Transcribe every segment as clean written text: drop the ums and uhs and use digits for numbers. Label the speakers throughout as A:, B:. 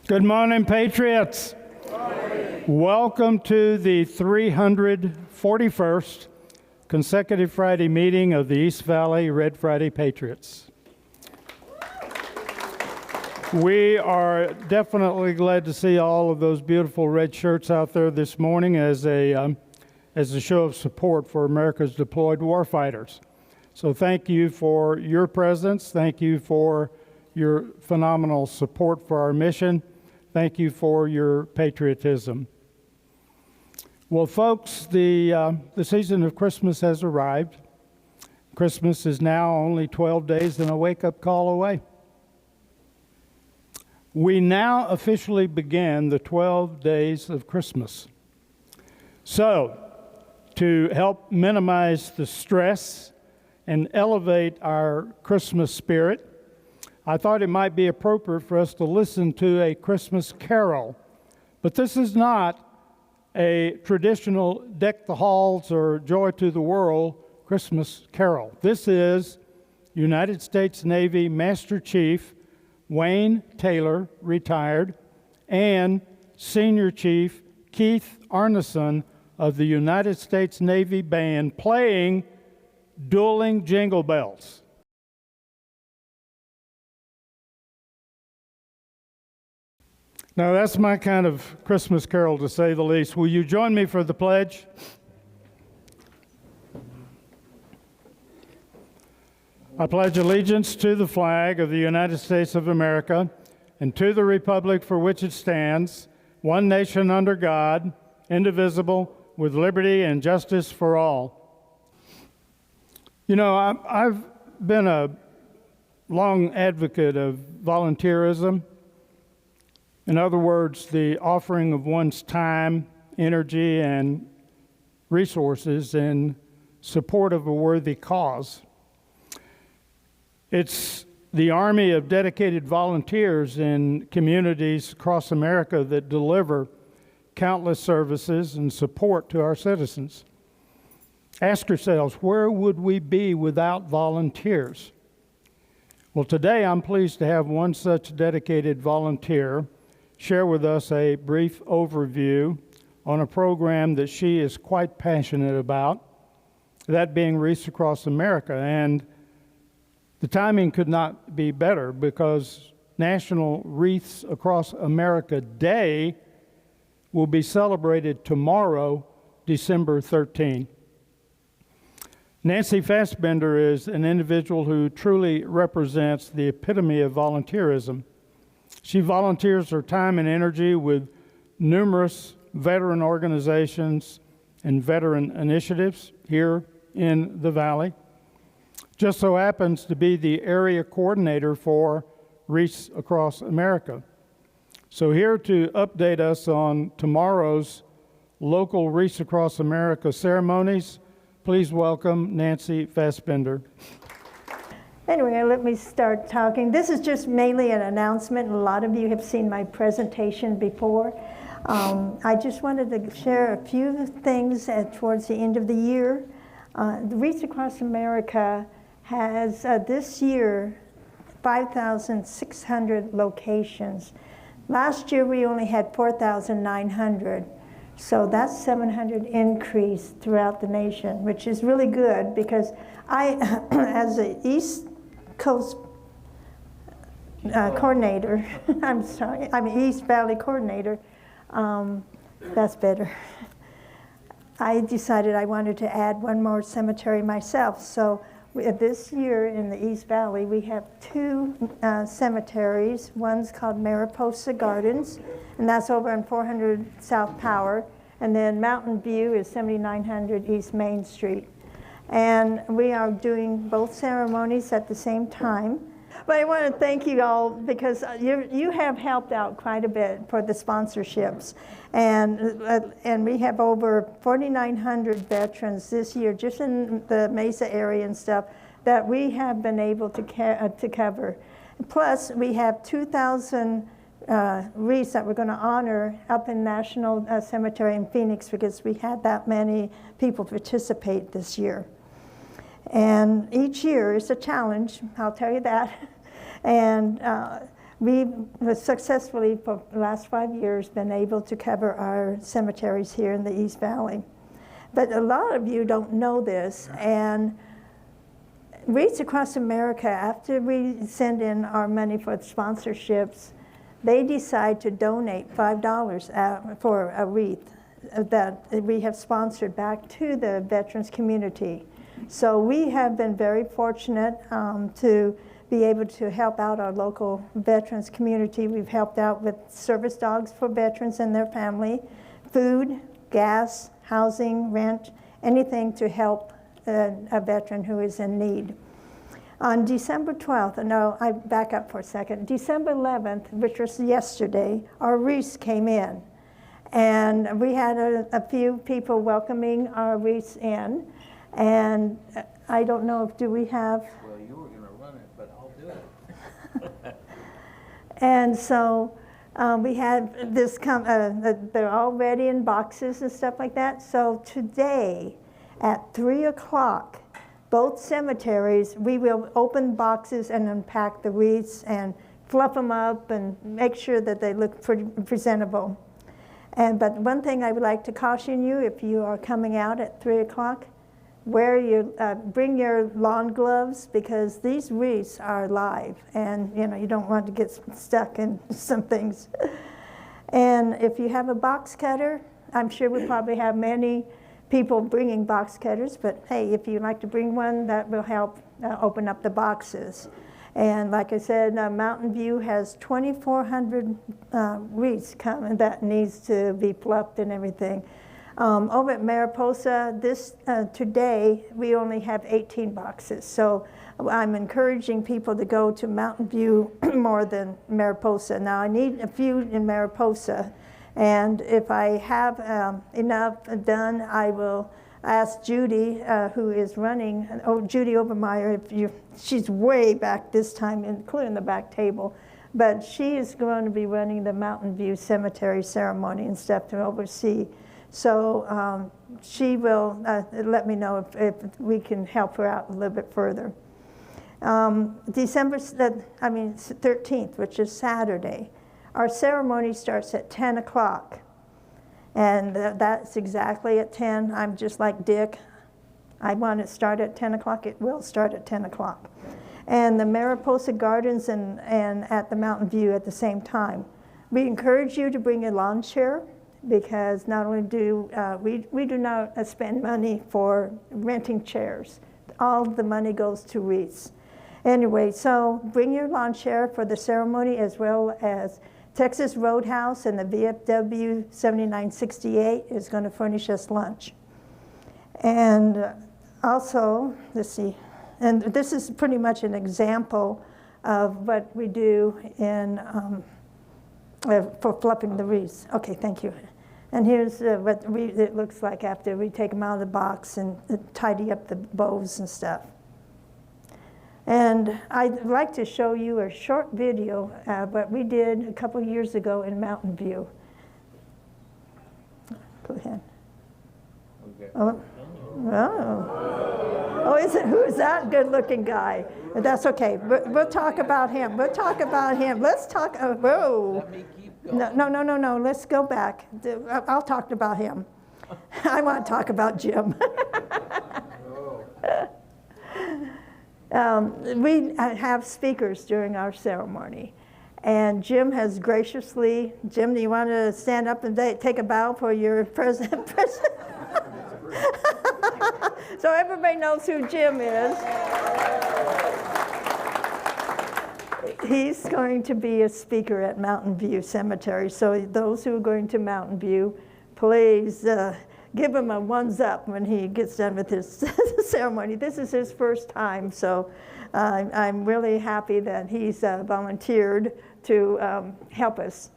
A: Good morning, Patriots.
B: Good morning.
A: Welcome to the 341st consecutive Friday meeting of the East Valley Red Friday Patriots. We are definitely glad to see all of those beautiful red shirts out there this morning as a show of support for America's deployed warfighters. So thank you for your presence. Thank you for your phenomenal support for our mission. Thank you for your patriotism. Well, folks, the season of Christmas has arrived. Christmas is now only 12 days and a wake-up call away. We now officially begin the 12 days of Christmas. So, to help minimize the stress and elevate our Christmas spirit, I thought it might be appropriate for us to listen to a Christmas carol. But this is not a traditional Deck the Halls or Joy to the World Christmas carol. This is United States Navy Master Chief Wayne Taylor, retired, and Senior Chief Keith Arneson of the United States Navy Band playing Dueling Jingle Bells. Now, that's my kind of Christmas carol, to say the least. Will you join me for the pledge? I pledge allegiance to the flag of the United States of America and to the republic for which it stands, one nation under God, indivisible, with liberty and justice for all. You know, I've been a long advocate of volunteerism. In other words, the offering of one's time, energy, and resources in support of a worthy cause. It's the army of dedicated volunteers in communities across America that deliver countless services and support to our citizens. Ask yourselves, where would we be without volunteers? Well, today I'm pleased to have one such dedicated volunteer share with us a brief overview on a program that she is quite passionate about, that being Wreaths Across America. And the timing could not be better because National Wreaths Across America Day will be celebrated tomorrow, December 13. Nancy Fassbender is an individual who truly represents the epitome of volunteerism. She volunteers her time and energy with numerous veteran organizations and veteran initiatives here in the Valley. Just so happens to be the area coordinator for Wreaths Across America. So here to update us on tomorrow's local Wreaths Across America ceremonies, please welcome Nancy Fassbender.
B: Anyway, let me start talking. This is just mainly an announcement. A lot of you have seen my presentation before. I just wanted to share a few things towards the end of the year. The Wreaths Across America has this year 5,600 locations. Last year we only had 4,900. So that's 700 increase throughout the nation, which is really good because I, as an East Coast coordinator, I'm sorry, I'm an East Valley coordinator, that's better. I decided I wanted to add one more cemetery myself. So this year in the East Valley, we have two cemeteries. One's called Mariposa Gardens, and that's over on 400 South Power. And then Mountain View is 7900 East Main Street. And we are doing both ceremonies at the same time. But I want to thank you all because you have helped out quite a bit for the sponsorships. And we have over 4,900 veterans this year, just in the Mesa area and stuff, that we have been able to cover. Plus, we have 2,000 wreaths that we're going to honor up in National Cemetery in Phoenix because we had that many people participate this year. And each year is a challenge, I'll tell you that. And we have successfully, for the last 5 years, been able to cover our cemeteries here in the East Valley. But a lot of you don't know this, and Wreaths Across America, after we send in our money for sponsorships, they decide to donate $5 for a wreath that we have sponsored back to the veterans community. So we have been very fortunate to be able to help out our local veterans community. We've helped out with service dogs for veterans and their family, food, gas, housing, rent, anything to help a veteran who is in need. On December 12th, no, I back up for a second. December 11th, which was yesterday, our wreaths came in. And we had a few people welcoming our wreaths in. And I don't know if, do we have?
C: Well, you were gonna run it, but I'll do it.
B: And so we had this they're all ready in boxes and stuff like that. So today at 3 o'clock, both cemeteries, we will open boxes and unpack the wreaths and fluff them up and make sure that they look presentable. But one thing I would like to caution you, if you are coming out at 3 o'clock, bring your lawn gloves, because these wreaths are live, and you don't want to get stuck in some things. And if you have a box cutter, I'm sure we probably have many people bringing box cutters, but hey, if you'd like to bring one, that will help open up the boxes. And like I said, Mountain View has 2,400 wreaths coming that needs to be fluffed and everything. Over at Mariposa, today, we only have 18 boxes. So I'm encouraging people to go to Mountain View more than Mariposa. Now, I need a few in Mariposa. And if I have enough done, I will ask Judy, who is running, Judy Obermeyer, she's way back this time, including the back table, but she is going to be running the Mountain View Cemetery ceremony and stuff to oversee. So she will let me know if we can help her out a little bit further. December 13th, which is Saturday, our ceremony starts at 10 o'clock. And that's exactly at 10. I'm just like Dick. I want it to start at 10 o'clock. It will start at 10 o'clock. And the Mariposa Gardens and at the Mountain View at the same time. We encourage you to bring a lawn chair, because not only do we do not spend money for renting chairs. All the money goes to wreaths. Anyway, so bring your lawn chair for the ceremony, as well as Texas Roadhouse and the VFW 7968 is going to furnish us lunch. And also, let's see, and this is pretty much an example of what we do in for fluffing the wreaths. Okay, thank you. And here's what it looks like after we take them out of the box and tidy up the bows and stuff. And I'd like to show you a short video what we did a couple years ago in Mountain View. Go ahead.
C: Okay.
B: Oh, who is that good-looking guy? That's okay. We'll talk about him. We'll talk about him. Let's talk. Whoa.
C: Let me keep going.
B: No. Let's go back. I'll talk about him. I want to talk about Jim. We have speakers during our ceremony. And Jim has graciously, Jim, do you want to stand up and take a bow for your president? So everybody knows who Jim is. He's going to be a speaker at Mountain View Cemetery. So those who are going to Mountain View, please give him a ones up when he gets done with his ceremony. This is his first time, so I'm really happy that he's volunteered to help us.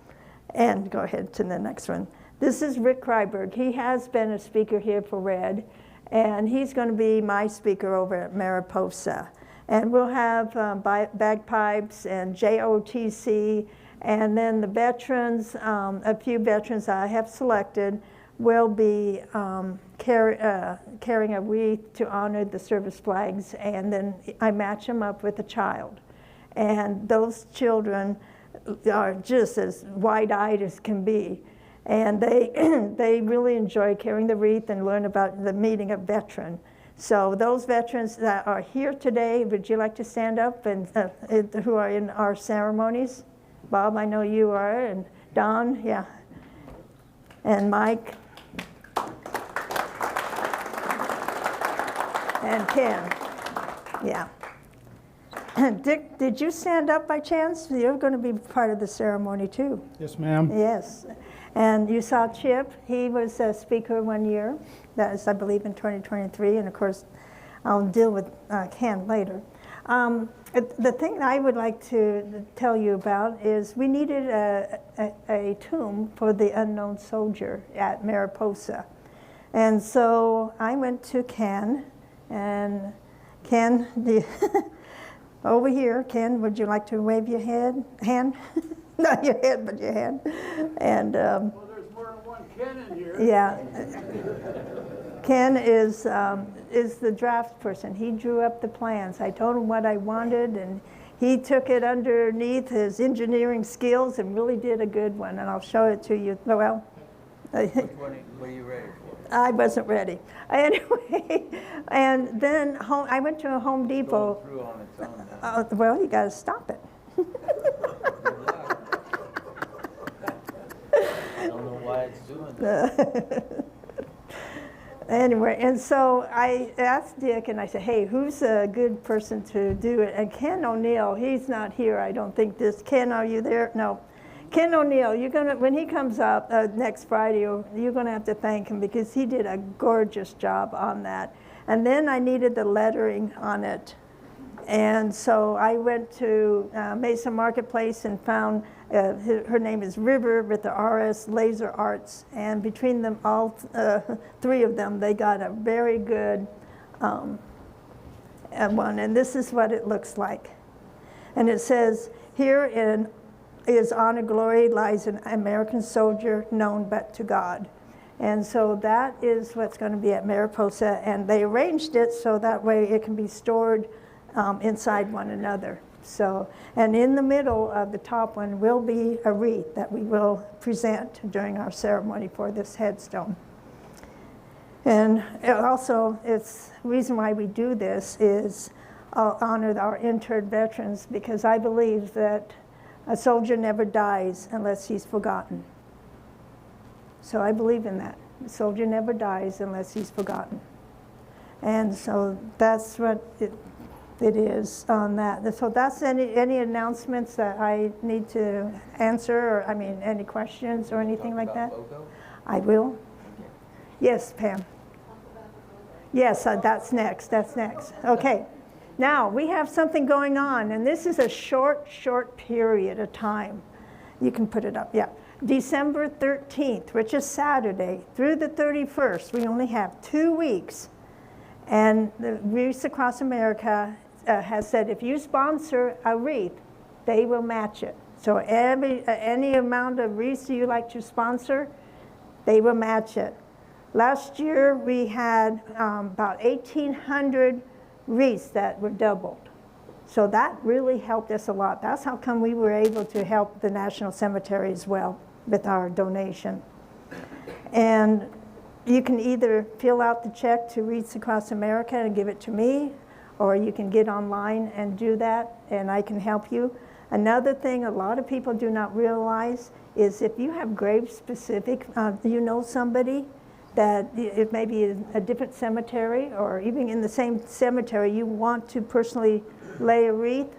B: And go ahead to the next one. This is Rick Kryberg. He has been a speaker here for R.E.D., and he's going to be my speaker over at Mariposa. And we'll have bagpipes and JOTC, and then the veterans, a few veterans I have selected, will be carrying a wreath to honor the service flags, and then I match them up with a child. And those children are just as wide-eyed as can be. And they, they really enjoy carrying the wreath and learn about the meaning of veteran. So those veterans that are here today, would you like to stand up and who are in our ceremonies? Bob, I know you are, and Don, yeah, and Mike, and Ken, yeah. Dick, did you stand up by chance? You're going to be part of the ceremony too.
A: Yes, ma'am.
B: Yes. And you saw Chip. He was a speaker one year. That is, I believe, in 2023. And of course, I'll deal with Ken later. The thing I would like to tell you about is we needed a tomb for the unknown soldier at Mariposa. And so I went to Ken, and Ken, over here, Ken, would you like to wave your hand? Not your head, but your hand. And
C: Well, there's more than one Ken in here.
B: yeah, Ken is the draft person. He drew up the plans. I told him what I wanted, and he took it underneath his engineering skills and really did a good one. And I'll show it to you. Well,
C: Which one were you ready for?
B: I wasn't ready. Anyway, and then I went to a Home Depot.
C: Going through on its own now.
B: Well, you got to stop it.
C: I don't know why it's doing that.
B: Anyway, and so I asked Dick, and I said, hey, who's a good person to do it? And Ken O'Neill, he's not here, I don't think. Ken, are you there? No. Ken O'Neill, you're gonna, when he comes up next Friday, you're gonna have to thank him because he did a gorgeous job on that. And then I needed the lettering on it. And so I went to Mesa Marketplace and found, her name is River with the RS Laser Arts. And between them, all three of them, they got a very good one. And this is what it looks like. And it says, here in his honor glory lies an American soldier known but to God. And so that is what's going to be at Mariposa. And they arranged it so that way it can be stored inside one another. So, and in the middle of the top one will be a wreath that we will present during our ceremony for this headstone. And also, it's the reason why we do this is honor our interred veterans, because I believe that a soldier never dies unless he's forgotten. So I believe in that. A soldier never dies unless he's forgotten. And so that's what it is on that. So that's any announcements that I need to answer, or I mean, any questions or anything like that?
C: Logo?
B: I will. Yes, Pam. Yes, that's next. That's next. Okay. Now, we have something going on, and this is a short period of time. You can put it up, yeah. December 13th, which is Saturday, through the 31st, we only have 2 weeks. And the Wreaths Across America has said if you sponsor a wreath, they will match it. So any amount of wreaths you like to sponsor, they will match it. Last year, we had about 1,800 wreaths that were doubled. So that really helped us a lot. That's how come we were able to help the National Cemetery as well with our donation. And you can either fill out the check to Wreaths Across America and give it to me, or you can get online and do that, and I can help you. Another thing a lot of people do not realize is if you have grave specific, you know somebody that it may be a different cemetery, or even in the same cemetery, you want to personally lay a wreath,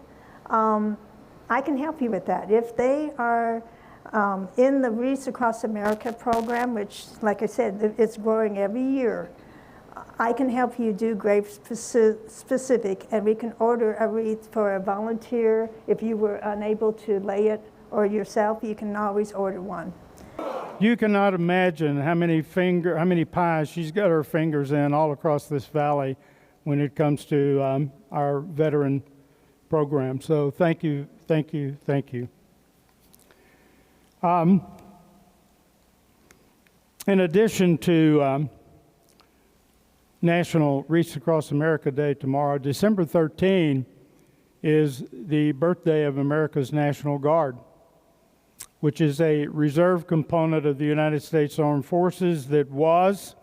B: I can help you with that. If they are in the Wreaths Across America program, which, like I said, it's growing every year, I can help you do grave specific, and we can order a wreath for a volunteer. If you were unable to lay it or yourself, you can always order one.
A: You cannot imagine how many pies she's got her fingers in all across this valley when it comes to our veteran program. So thank you, thank you, thank you. In addition to National Wreaths Across America Day tomorrow, December 13 is the birthday of America's National Guard. which is a reserve component of the United States Armed Forces that was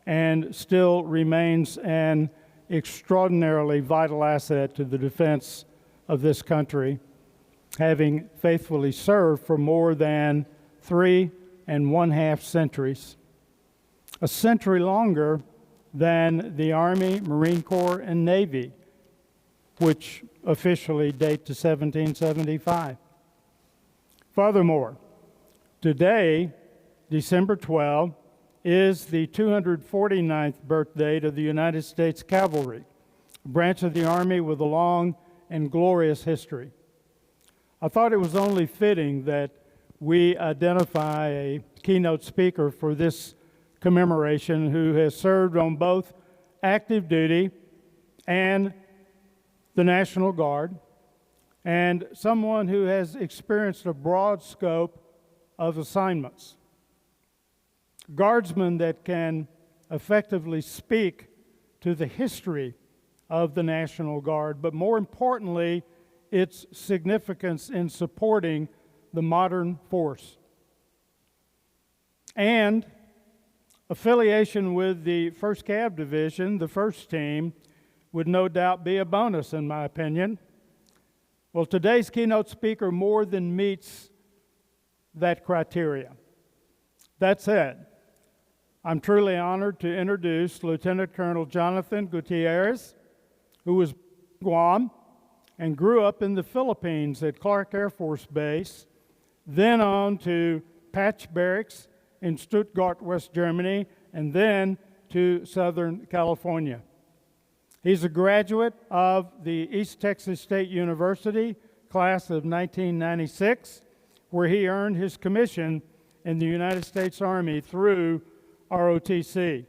A: and still remains an extraordinarily vital asset to the defense of this country, having faithfully served for more than 3½ centuries, a century longer than the Army, Marine Corps, and Navy, which officially date to 1775. Furthermore, today, December 12, is the 249th birth date of the United States Cavalry, a branch of the Army with a long and glorious history. I thought it was only fitting that we identify a keynote speaker for this commemoration who has served on both active duty and the National Guard, and someone who has experienced a broad scope of assignments. Guardsmen that can effectively speak to the history of the National Guard, but more importantly, its significance in supporting the modern force. And affiliation with the 1st Cav Division, the first team, would no doubt be a bonus in my opinion. Well, today's keynote speaker more than meets that criteria. That said, I'm truly honored to introduce Lieutenant Colonel Jonathan Gutierrez, who was born in Guam and grew up in the Philippines at Clark Air Force Base, then on to Patch Barracks in Stuttgart, West Germany, and then to Southern California. He's a graduate of the East Texas State University, class of 1996, where he earned his commission in the United States Army through ROTC.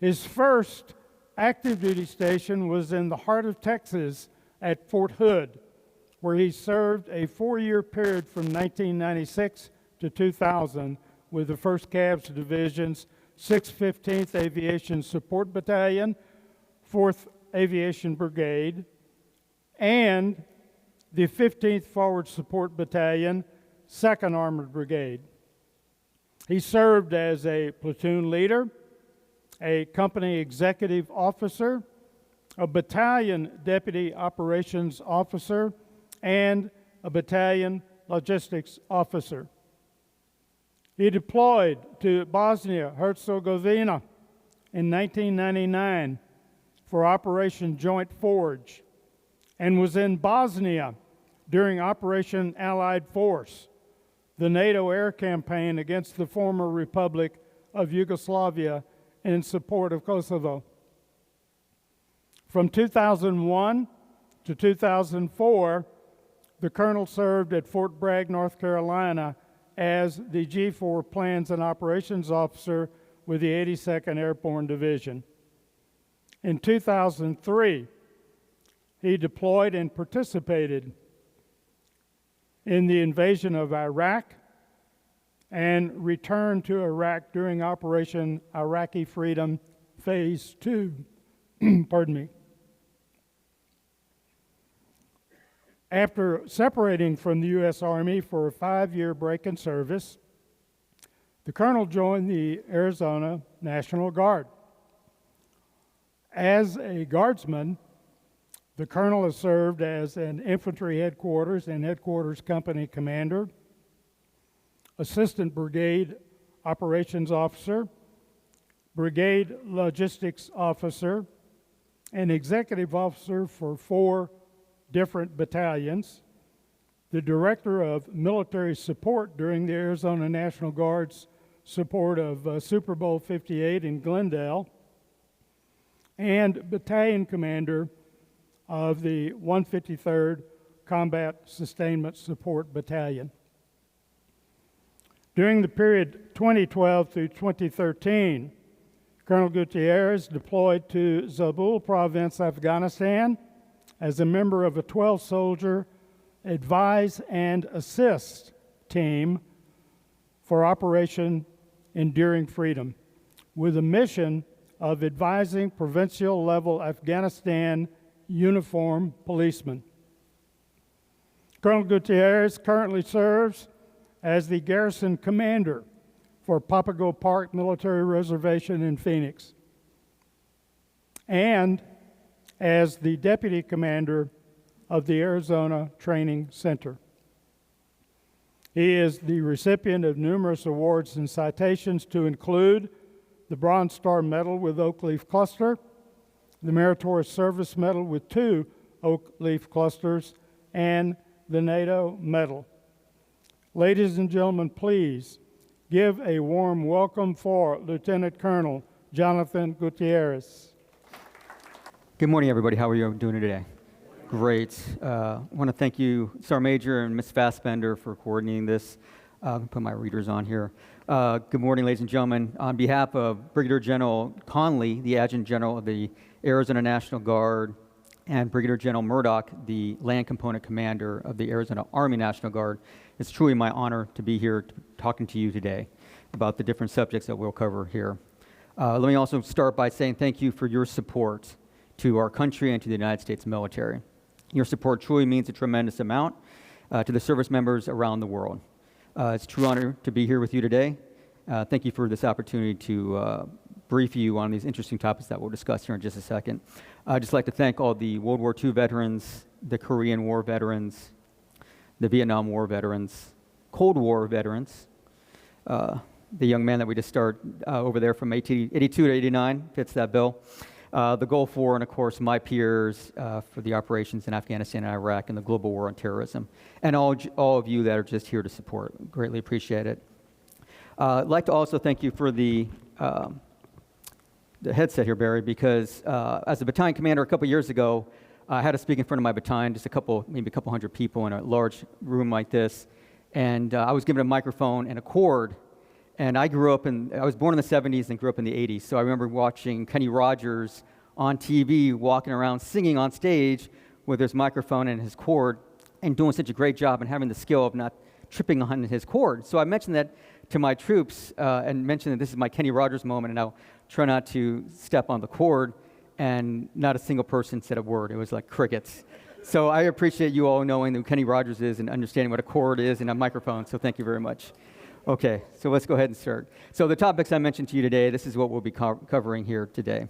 A: His first active duty station was in the heart of Texas at Fort Hood, where he served a 4-year period from 1996 to 2000 with the 1st Cavs Division's 615th Aviation Support Battalion, 4th Aviation Brigade, and the 15th Forward Support Battalion, 2nd Armored Brigade. He served as a platoon leader, a company executive officer, a battalion deputy operations officer, and a battalion logistics officer. He deployed to Bosnia-Herzegovina in 1999 for Operation Joint Forge and was in Bosnia during Operation Allied Force, the NATO air campaign against the former Republic of Yugoslavia in support of Kosovo. From 2001 to 2004, the colonel served at Fort Bragg, North Carolina as the G4 Plans and Operations Officer with the 82nd Airborne Division. In 2003, he deployed and participated in the invasion of Iraq and returned to Iraq during Operation Iraqi Freedom Phase 2. Pardon me. After separating from the U.S. Army for a 5-year break in service, the colonel joined the Arizona National Guard. As a guardsman, the colonel has served as an infantry headquarters and headquarters company commander, assistant brigade operations officer, brigade logistics officer, and executive officer for 4 different battalions, the director of military support during the Arizona National Guard's support of Super Bowl 58 in Glendale, and battalion commander of the 153rd Combat Sustainment Support Battalion. During the period 2012 through 2013, Colonel Gutierrez deployed to Zabul Province, Afghanistan, as a member of a 12-soldier Advise and Assist team for Operation Enduring Freedom, with a mission of advising provincial-level Afghanistan uniformed policemen. Colonel Gutierrez currently serves as the garrison commander for Papago Park Military Reservation in Phoenix, and as the deputy commander of the Arizona Training Center. He is the recipient of numerous awards and citations, to include the Bronze Star Medal with Oak Leaf Cluster, the Meritorious Service Medal with 2 Oak Leaf Clusters, and the NATO Medal. Ladies and gentlemen, please give a warm welcome for Lieutenant Colonel Jonathan Gutierrez.
D: Good morning, everybody. How are you doing today? Great. I want to thank you, Sergeant Major and Ms. Fassbender, for coordinating this. Put my readers on here. Good morning, ladies and gentlemen. On behalf of Brigadier General Conley, the Adjutant General of the Arizona National Guard, and Brigadier General Murdoch, the Land Component Commander of the Arizona Army National Guard, it's truly my honor to be here talking to you today about the different subjects that we'll cover here. Let me also start by saying thank you for your support to our country and to the United States military. Your support truly means a tremendous amount to the service members around the world. It's a true honor to be here with you today. Thank you for this opportunity to brief you on these interesting topics that we'll discuss here in just a second. I'd just like to thank all the World War II veterans, the Korean War veterans, the Vietnam War veterans, Cold War veterans, the young man that we just started over there from 82 to 89, fits that bill, the Gulf War, and of course my peers for the operations in Afghanistan and Iraq and the global war on terrorism, and all of you that are just here to support. Greatly appreciate it. I'd like to also thank you for the headset here, Barry, because as a battalion commander a couple years ago, I had to speak in front of my battalion, just maybe a couple hundred people in a large room like this, and I was given a microphone and a cord. And I was born in the 70s and grew up in the 80s, so I remember watching Kenny Rogers on TV, walking around singing on stage with his microphone and his cord, and doing such a great job and having the skill of not tripping on his cord. So I mentioned that to my troops and mentioned that this is my Kenny Rogers moment, and I'll try not to step on the cord, and not a single person said a word. It was like crickets. So I appreciate you all knowing who Kenny Rogers is and understanding what a cord is and a microphone, so thank you very much. Okay, so let's go ahead and start. So the topics I mentioned to you today, this is what we'll be covering here today.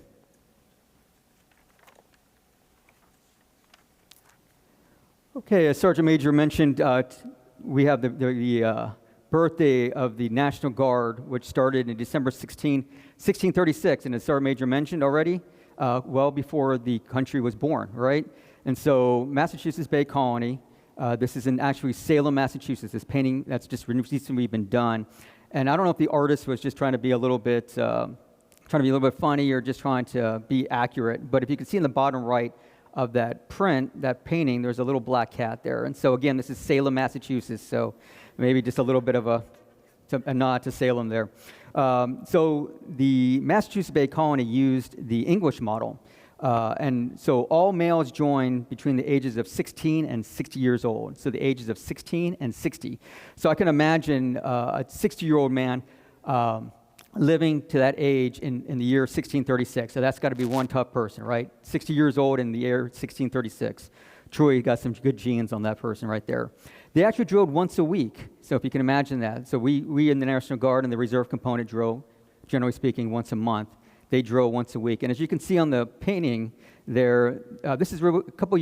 D: Okay, as Sergeant Major mentioned, we have the birthday of the National Guard, which started in December 1636, and as Sergeant Major mentioned already, well before the country was born, right? And so Massachusetts Bay Colony, this is in actually Salem, Massachusetts. This painting that's just recently been done, and I don't know if the artist was just trying to be a little bit funny or just trying to be accurate. But if you can see in the bottom right of that print, that painting, there's a little black cat there. And so again, this is Salem, Massachusetts. So maybe just a little bit of a nod to Salem there. So the Massachusetts Bay Colony used the English model. And so all males join between the ages of 16 and 60 years old. So the ages of 16 and 60. So I can imagine a 60-year-old man living to that age in the year 1636. So that's got to be one tough person, right? 60 years old in the year 1636. Truly got some good genes on that person right there. They actually drilled once a week. So if you can imagine that. So we in the National Guard and the Reserve Component drill, generally speaking, once a month. They drill once a week. And as you can see on the painting there, this is a couple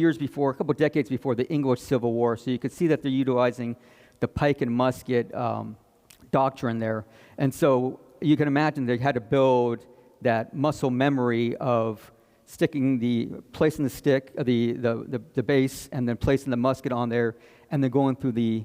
D: decades before the English Civil War. So you can see that they're utilizing the pike and musket doctrine there. And so you can imagine they had to build that muscle memory of placing the stick, the base, and then placing the musket on there, and then going through the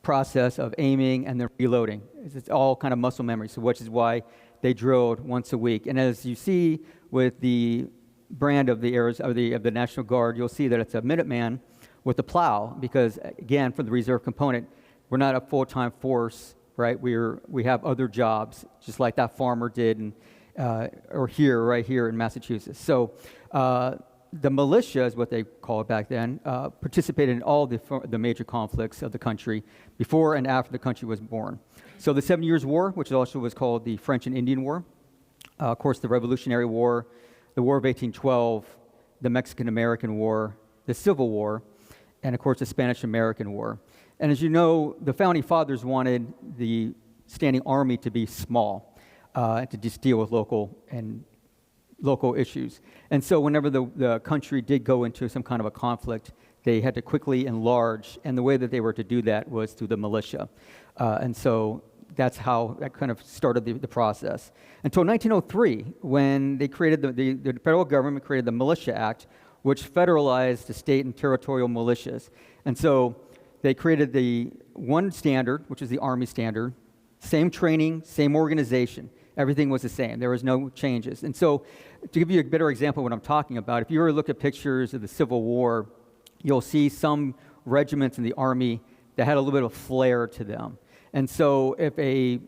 D: process of aiming and then reloading. It's all kind of muscle memory, so which is why they drilled once a week. And as you see with the brand of the National Guard, you'll see that it's a Minuteman with a plow, because again, for the reserve component, we're not a full-time force, right? We have other jobs, just like that farmer did, right here in Massachusetts. So the militia is what they called it back then, participated in all the major conflicts of the country before and after the country was born. So the 7 Years' War, which also was called the French and Indian War, of course the Revolutionary War, the War of 1812, the Mexican-American War, the Civil War, and of course the Spanish-American War. And as you know, the Founding Fathers wanted the standing army to be small, to just deal with local issues. And so whenever the country did go into some kind of a conflict, they had to quickly enlarge, and the way that they were to do that was through the militia. And so that's how that kind of started the process. Until 1903, when they created the federal government created the Militia Act, which federalized the state and territorial militias. And so they created the one standard, which is the Army standard, same training, same organization. Everything was the same. There was no changes. And so to give you a better example of what I'm talking about, if you ever look at pictures of the Civil War, you'll see some regiments in the Army that had a little bit of flair to them. And so if a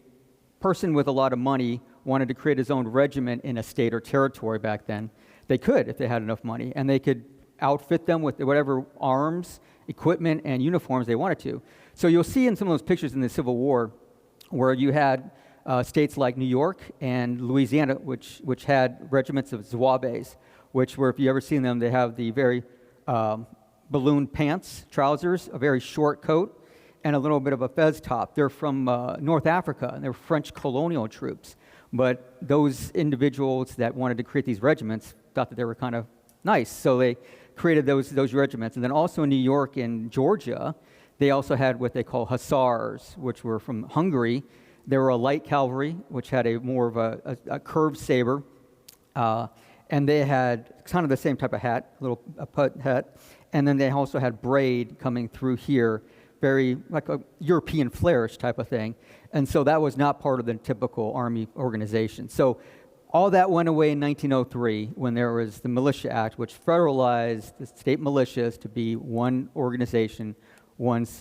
D: person with a lot of money wanted to create his own regiment in a state or territory back then, they could if they had enough money, and they could outfit them with whatever arms, equipment, and uniforms they wanted to. So you'll see in some of those pictures in the Civil War where you had states like New York and Louisiana, which had regiments of Zouaves, which were, if you ever seen them, they have the very balloon pants, trousers, a very short coat, and a little bit of a fez top. They're from North Africa, and they're French colonial troops. But those individuals that wanted to create these regiments thought that they were kind of nice, so they created those regiments. And then also in New York and Georgia, they also had what they call hussars, which were from Hungary. They were a light cavalry, which had a more of a curved saber, and they had kind of the same type of hat, a putt hat, and then they also had braid coming through here, very like a European flairish type of thing. And so that was not part of the typical Army organization. So all that went away in 1903 when there was the Militia Act, which federalized the state militias to be one organization,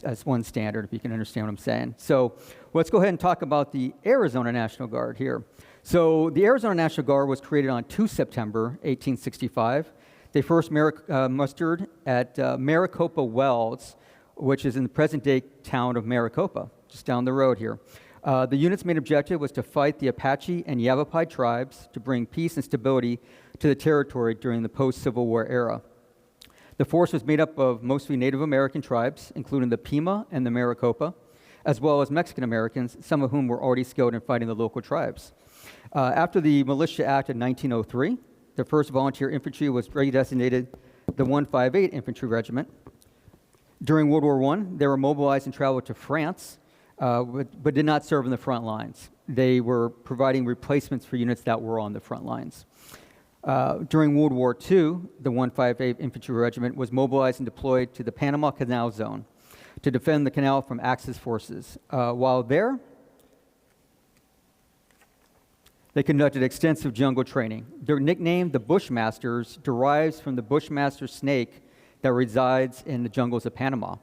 D: as one standard, if you can understand what I'm saying. So let's go ahead and talk about the Arizona National Guard here. So the Arizona National Guard was created on 2 September 1865. They first mustered at Maricopa Wells, which is in the present-day town of Maricopa, just down the road here. The unit's main objective was to fight the Apache and Yavapai tribes to bring peace and stability to the territory during the post-Civil War era. The force was made up of mostly Native American tribes, including the Pima and the Maricopa, as well as Mexican Americans, some of whom were already skilled in fighting the local tribes. After the Militia Act of 1903, the 1st Volunteer Infantry was redesignated the 158 Infantry Regiment. During World War I, they were mobilized and traveled to France, but did not serve in the front lines. They were providing replacements for units that were on the front lines. During World War II, the 158 Infantry Regiment was mobilized and deployed to the Panama Canal Zone to defend the canal from Axis forces. While there, they conducted extensive jungle training. Their nickname, the Bushmasters, derives from the Bushmaster snake that resides in the jungles of Panama.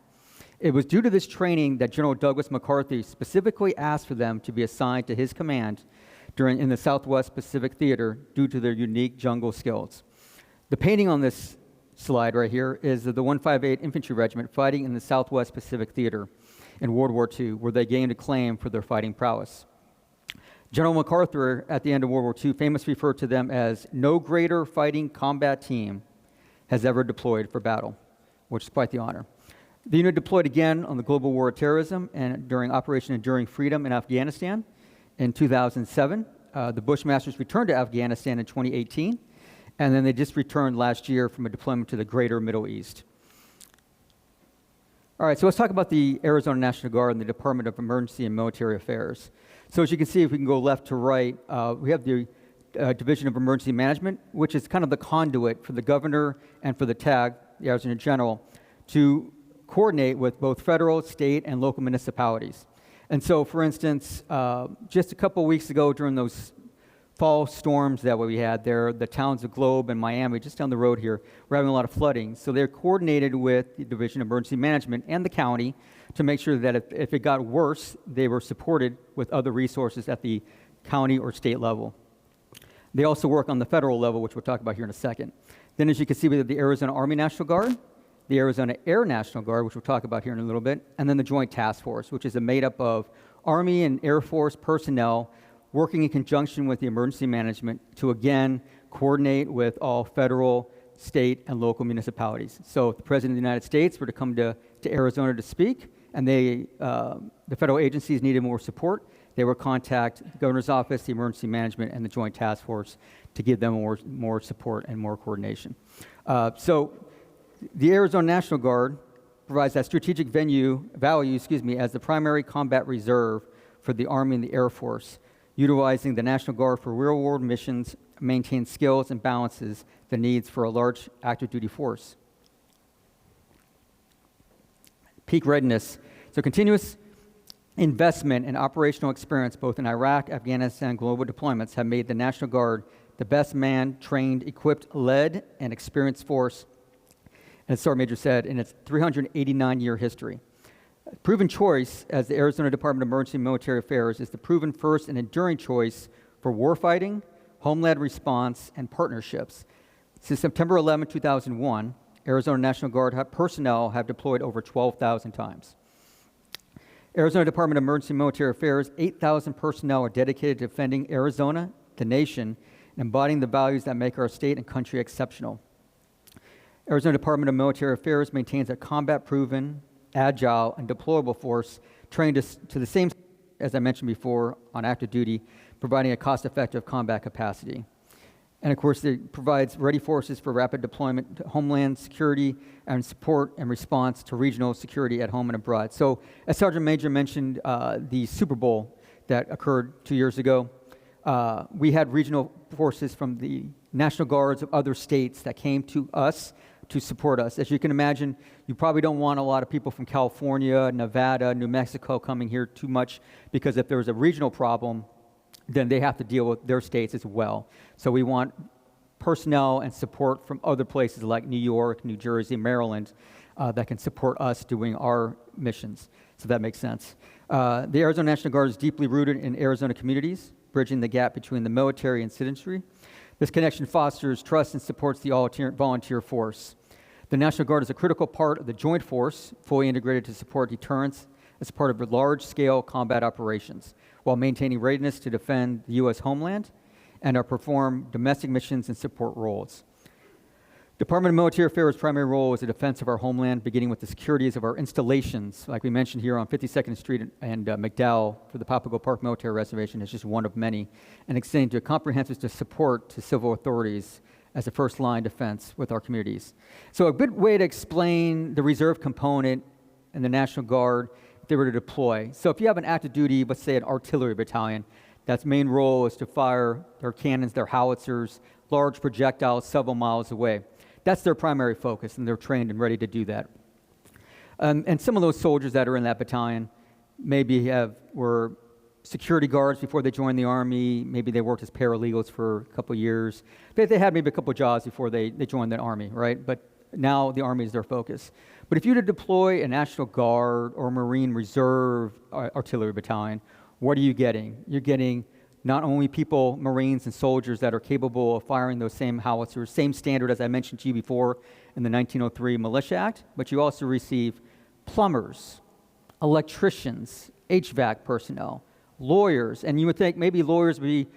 D: It was due to this training that General Douglas MacArthur specifically asked for them to be assigned to his command in the Southwest Pacific Theater due to their unique jungle skills. The painting on this slide right here is of the 158 Infantry Regiment fighting in the Southwest Pacific Theater in World War II, where they gained acclaim for their fighting prowess. General MacArthur, at the end of World War II, famously referred to them as no greater fighting combat team has ever deployed for battle, which is quite the honor. The unit deployed again on the global war of terrorism and during Operation Enduring Freedom in Afghanistan in 2007. The Bushmasters returned to Afghanistan in 2018, and then they just returned last year from a deployment to the greater Middle East. All right, so let's talk about the Arizona National Guard and the Department of Emergency and Military Affairs. So as you can see, if we can go left to right, we have the Division of Emergency Management, which is kind of the conduit for the governor and for the TAG, the Arizona General, to coordinate with both federal, state, and local municipalities. And so, for instance, just a couple weeks ago during those fall storms that we had there, the towns of Globe and Miami, just down the road here, were having a lot of flooding. So they're coordinated with the Division of Emergency Management and the county to make sure that if it got worse, they were supported with other resources at the county or state level. They also work on the federal level, which we'll talk about here in a second. Then, as you can see, we have the Arizona Army National Guard, the Arizona Air National Guard, which we'll talk about here in a little bit, and then the Joint Task Force, which is made up of Army and Air Force personnel working in conjunction with the emergency management to, again, coordinate with all federal, state, and local municipalities. So if the President of the United States were to come to Arizona to speak, and the federal agencies needed more support, they would contact the governor's office, the emergency management, and the joint task force to give them more support and more coordination. So the Arizona National Guard provides that strategic value, as the primary combat reserve for the Army and the Air Force, utilizing the National Guard for real-world missions, maintain skills and balances the needs for a large active duty force. Peak readiness. So continuous investment and operational experience both in Iraq, Afghanistan, and global deployments have made the National Guard the best manned, trained, equipped, led, and experienced force, as Sergeant Major said, in its 389-year history. Proven choice, as the Arizona Department of Emergency and Military Affairs, is the proven first and enduring choice for warfighting, homeland response, and partnerships. Since September 11, 2001, Arizona National Guard personnel have deployed over 12,000 times. Arizona Department of Emergency and Military Affairs, 8,000 personnel are dedicated to defending Arizona, the nation, and embodying the values that make our state and country exceptional. Arizona Department of Military Affairs maintains a combat-proven, agile, and deployable force trained to the same, as I mentioned before, on active duty, providing a cost-effective combat capacity. And of course, it provides ready forces for rapid deployment to homeland security and support and response to regional security at home and abroad. So, as Sergeant Major mentioned, the Super Bowl that occurred 2 years ago, we had regional forces from the National Guards of other states that came to us to support us. As you can imagine, you probably don't want a lot of people from California, Nevada, New Mexico coming here too much, because if there's a regional problem, then they have to deal with their states as well. So we want personnel and support from other places like New York, New Jersey, Maryland, that can support us doing our missions. So that makes sense. The Arizona National Guard is deeply rooted in Arizona communities, bridging the gap between the military and citizenry. This connection fosters trust and supports the volunteer force. The National Guard is a critical part of the joint force, fully integrated to support deterrence as part of large-scale combat operations, while maintaining readiness to defend the U.S. homeland and perform domestic missions and support roles. Department of Military Affairs' primary role is the defense of our homeland, beginning with the securities of our installations, like we mentioned here on 52nd Street and McDowell for the Papago Park Military Reservation is just one of many, and extending to a comprehensive support to civil authorities as a first-line defense with our communities. So a good way to explain the reserve component in the National Guard if they were to deploy. So if you have an active duty, let's say an artillery battalion, that's main role is to fire their cannons, their howitzers, large projectiles several miles away. That's their primary focus, and they're trained and ready to do that. And some of those soldiers that are in that battalion maybe were security guards before they joined the Army. Maybe they worked as paralegals for a couple years. They had maybe a couple jobs before they joined the Army, right? But now the Army is their focus. But if you were to deploy a National Guard or Marine Reserve artillery battalion, what are you getting? You're getting not only people, Marines and soldiers that are capable of firing those same howitzers, same standard as I mentioned to you before in the 1903 Militia Act, but you also receive plumbers, electricians, HVAC personnel, lawyers, and you would think maybe lawyers would be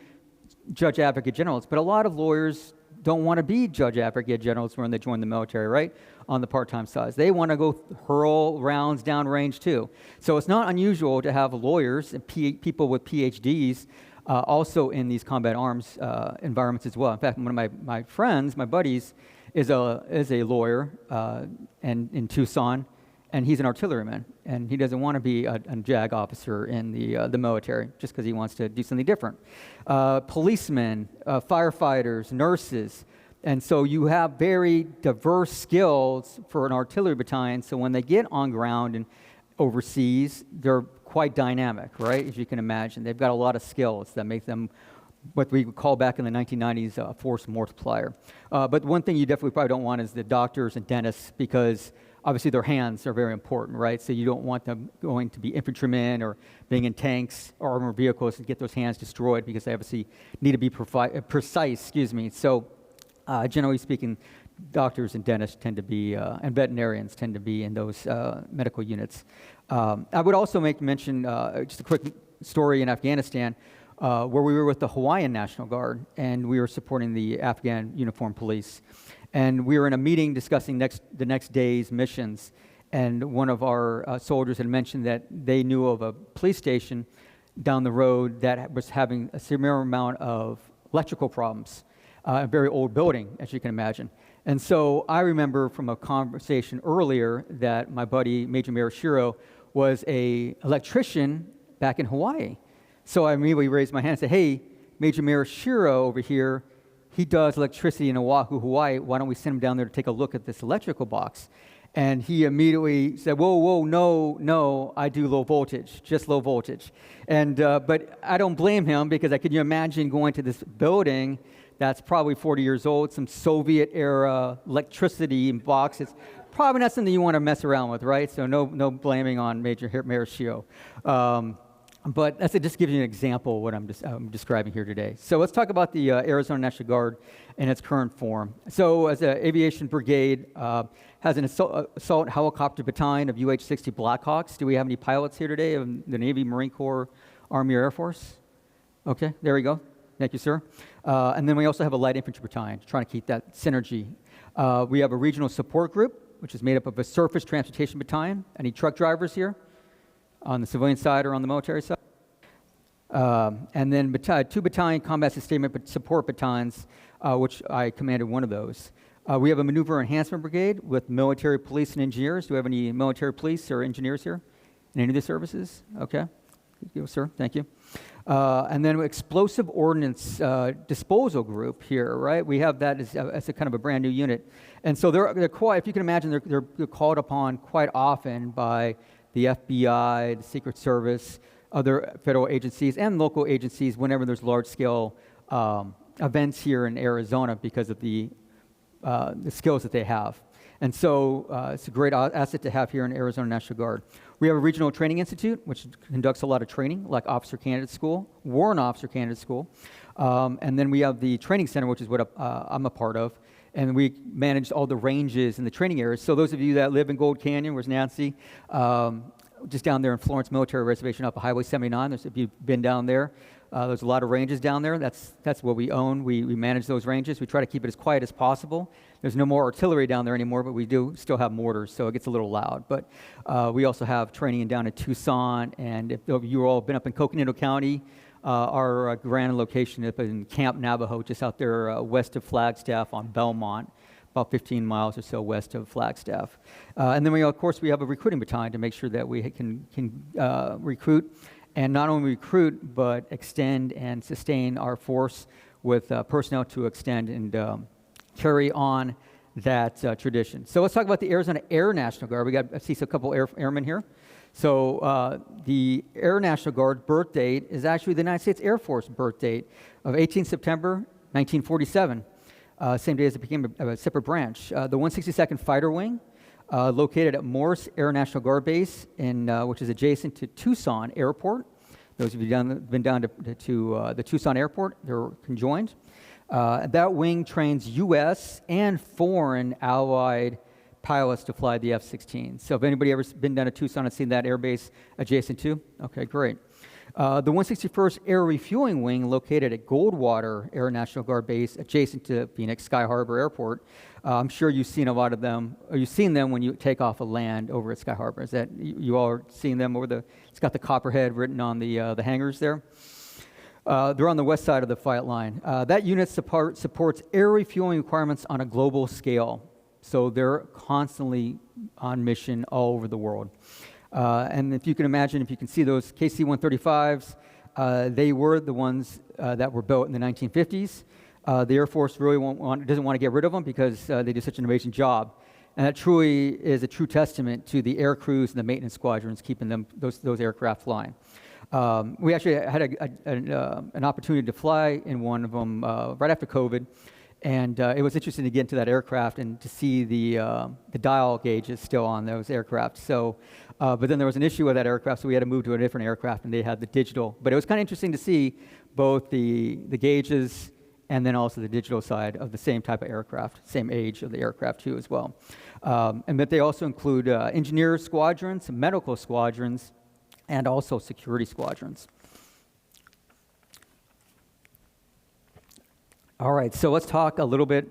D: judge advocate generals, but a lot of lawyers don't want to be judge advocate generals when they join the military, right? On the part-time side. They want to go hurl rounds downrange too. So it's not unusual to have lawyers and people with PhDs also in these combat arms environments as well. In fact, one of my friends, my buddies, is a lawyer and in Tucson, and he's an artilleryman, and he doesn't want to be a JAG officer in the military just because he wants to do something different. Policemen, firefighters, nurses, and so you have very diverse skills for an artillery battalion, so when they get on ground and overseas, they're quite dynamic, right? As you can imagine. They've got a lot of skills that make them what we would call back in the 1990s a force multiplier. But one thing you definitely probably don't want is the doctors and dentists, because obviously their hands are very important, right? So you don't want them going to be infantrymen or being in tanks or armored vehicles and get those hands destroyed, because they obviously need to be precise, So generally speaking, doctors and dentists tend to be, and veterinarians tend to be in those medical units. I would also make mention, just a quick story in Afghanistan, where we were with the Hawaiian National Guard, and we were supporting the Afghan Uniformed Police. And we were in a meeting discussing the next day's missions. and one of our soldiers had mentioned that they knew of a police station down the road that was having a severe amount of electrical problems, a very old building, as you can imagine. And so I remember from a conversation earlier that my buddy, Major Mayor Shiro, was an electrician back in Hawaii. So I immediately raised my hand and said, hey, Major Mayor Shiro over here, he does electricity in Oahu, Hawaii. Why don't we send him down there to take a look at this electrical box? And he immediately said, whoa, no, I do low voltage, just low voltage. And but I don't blame him, because can you imagine going to this building that's probably 40 years old, some Soviet-era electricity in boxes. Probably not something you want to mess around with, right? So no blaming on Mayor Shio. But that's just gives you an example of what I'm describing here today. So let's talk about the Arizona National Guard in its current form. So as an aviation brigade, has an assault helicopter battalion of UH-60 Blackhawks. Do we have any pilots here today of the Navy, Marine Corps, Army, or Air Force? Okay, there we go. Thank you, sir. And then we also have a light infantry battalion, trying to keep that synergy. We have a regional support group, which is made up of a surface transportation battalion. Any truck drivers here on the civilian side or on the military side? And then 2 battalion combat sustainment support battalions, which I commanded one of those. We have a maneuver enhancement brigade with military, police, and engineers. Do we have any military, police, or engineers here in any of the services? Okay. Thank you, sir. Thank you. And then explosive ordnance disposal group here, right? We have that as a kind of a brand new unit. And so they're quite, if you can imagine, they're called upon quite often by the FBI, the Secret Service, other federal agencies, and local agencies whenever there's large-scale events here in Arizona because of the skills that they have. And so it's a great asset to have here in Arizona National Guard. We have a regional training institute, which conducts a lot of training, like Officer Candidate School, Warrant Officer Candidate School. And then we have the training center, which is what I'm a part of. And we manage all the ranges in the training areas. So those of you that live in Gold Canyon, where's Nancy? Just down there in Florence Military Reservation off of Highway 79. If you've been down there, there's a lot of ranges down there. That's what we own. We manage those ranges. We try to keep it as quiet as possible. There's no more artillery down there anymore, but we do still have mortars, so it gets a little loud. But we also have training down in Tucson, and if you've all been up in Coconino County, our grand location up in Camp Navajo, just out there west of Flagstaff on Belmont, about 15 miles or so west of Flagstaff. And then we have a recruiting battalion to make sure that we can recruit, and not only recruit, but extend and sustain our force with personnel to extend and carry on that tradition. So let's talk about the Arizona Air National Guard. I see a couple airmen here. So the Air National Guard birth date is actually the United States Air Force birth date of 18 September 1947, same day as it became a separate branch. The 162nd Fighter Wing, located at Morris Air National Guard Base, which is adjacent to Tucson Airport. Those of you been down to the Tucson Airport, they're conjoined. That wing trains U.S. and foreign allied pilots to fly the F-16. So if anybody ever been down to Tucson and seen that air base adjacent to? Okay, great. The 161st Air Refueling Wing, located at Goldwater Air National Guard Base, adjacent to Phoenix Sky Harbor Airport. I'm sure you've seen a lot of them, or you've seen them when you take off a land over at Sky Harbor. Is that you all are seeing them over it's got the Copperhead written on the hangars there. They're on the west side of the fight line. That unit supports air refueling requirements on a global scale. So they're constantly on mission all over the world. And if you can imagine, if you can see those KC-135s, they were the ones that were built in the 1950s. The Air Force really doesn't want to get rid of them because they do such an amazing job. And that truly is a true testament to the air crews and the maintenance squadrons keeping those aircraft flying. We actually had an opportunity to fly in one of them right after COVID. And it was interesting to get into that aircraft and to see the dial gauges still on those aircraft. So, but then there was an issue with that aircraft, so we had to move to a different aircraft, and they had the digital. But it was kind of interesting to see both the gauges and then also the digital side of the same type of aircraft, same age of the aircraft too as well. And that they also include engineer squadrons, medical squadrons, and also security squadrons. All right, so let's talk a little bit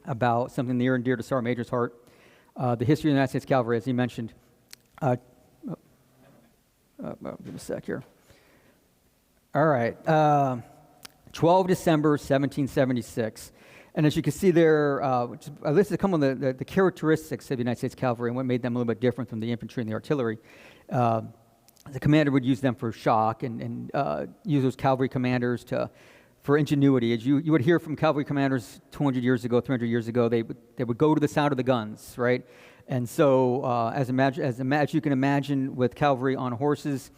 D: about something near and dear to Sergeant Major's heart, the history of the United States Cavalry. As he mentioned, Give me a sec here. All right. 12 December 1776. And as you can see there, I listed some of the characteristics of the United States Cavalry and what made them a little bit different from the infantry and the artillery. The commander would use them for shock and use those cavalry commanders for ingenuity. As you would hear from cavalry commanders 200 years ago, 300 years ago, they would go to the sound of the guns, right? And so as you can imagine with cavalry on horses,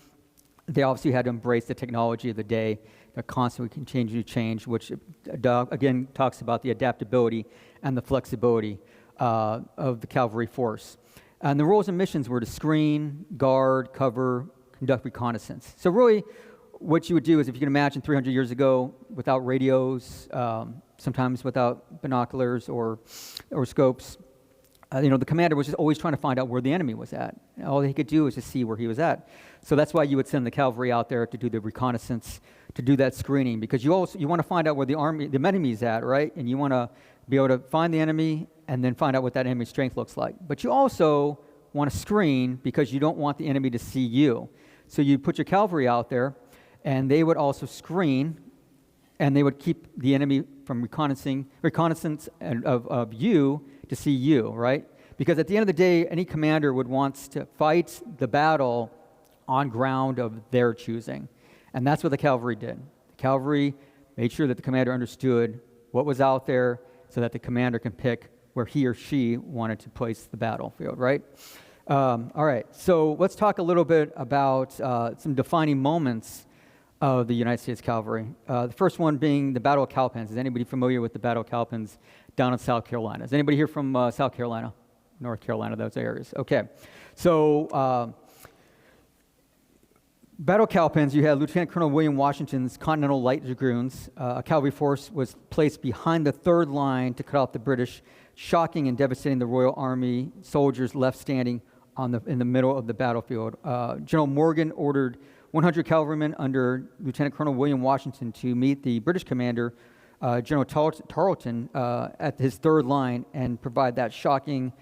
D: they obviously had to embrace the technology of the day. They're constantly continuing to change, which again talks about the adaptability and the flexibility of the cavalry force. And the roles and missions were to screen, guard, cover, conduct reconnaissance. So really, what you would do is, if you can imagine 300 years ago, without radios, sometimes without binoculars or scopes, the commander was just always trying to find out where the enemy was at. All he could do was just see where he was at. So that's why you would send the cavalry out there to do the reconnaissance, to do that screening, because you want to find out where the enemy is at, right? And you want to be able to find the enemy and then find out what that enemy's strength looks like. But you also want to screen because you don't want the enemy to see you. So you put your cavalry out there, and they would also screen, and they would keep the enemy from reconnaissance of you to see you, right? Because at the end of the day, any commander would want to fight the battle on ground of their choosing. And that's what the cavalry did. The cavalry made sure that the commander understood what was out there so that the commander can pick where he or she wanted to place the battlefield, right? All right, so let's talk a little bit about some defining moments of the United States Cavalry. The first one being the Battle of Cowpens. Is anybody familiar with the Battle of Cowpens down in South Carolina? Is anybody here from South Carolina, North Carolina, those areas? Okay, so Battle of Cowpens, you had Lieutenant Colonel William Washington's Continental Light Dragoons. A cavalry force was placed behind the third line to cut off the British, shocking and devastating the Royal Army soldiers left standing in the middle of the battlefield. General Morgan ordered 100 cavalrymen under Lieutenant Colonel William Washington to meet the British commander, General Tarleton, at his third line and provide that shocking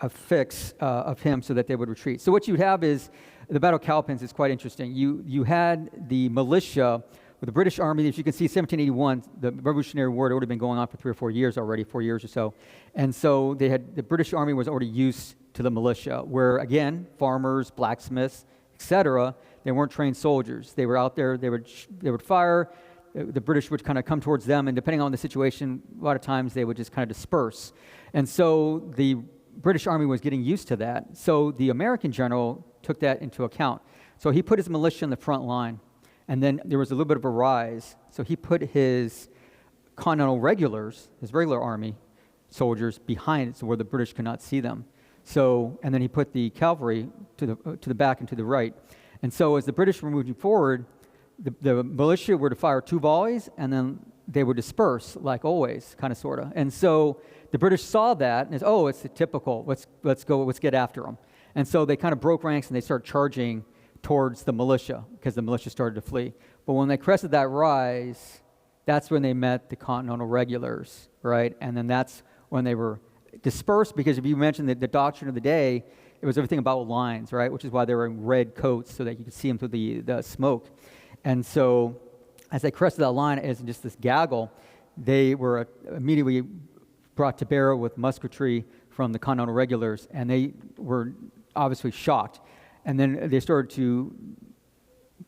D: fix of him so that they would retreat. So what you have is, the Battle of Cowpens is quite interesting. You had the militia with the British Army. As you can see, 1781, the Revolutionary War had already been going on for 3 or 4 years already, 4 years or so. And so the British Army was already used to the militia, where, again, farmers, blacksmiths, etc., they weren't trained soldiers. They were out there, they would fire, the British would kind of come towards them, and depending on the situation, a lot of times they would just kind of disperse. And so the British Army was getting used to that. So the American general took that into account. So he put his militia in the front line, and then there was a little bit of a rise. So he put his Continental regulars, his regular army soldiers, behind it, so where the British could not see them. So, and then he put the cavalry to the back and to the right. And so as the British were moving forward, the militia were to fire 2 volleys, and then they would disperse, like always, kind of, sort of. And so the British saw that, and it's the typical, let's get after them. And so they kind of broke ranks, and they started charging towards the militia, because the militia started to flee. But when they crested that rise, that's when they met the Continental regulars, right? And then that's when they were dispersed, because if you mentioned the doctrine of the day, it was everything about lines, right? Which is why they were in red coats, so that you could see them through the smoke. And so as they crested that line, as just this gaggle, they were immediately brought to bear with musketry from the Continental regulars, and they were obviously shocked. And then they started to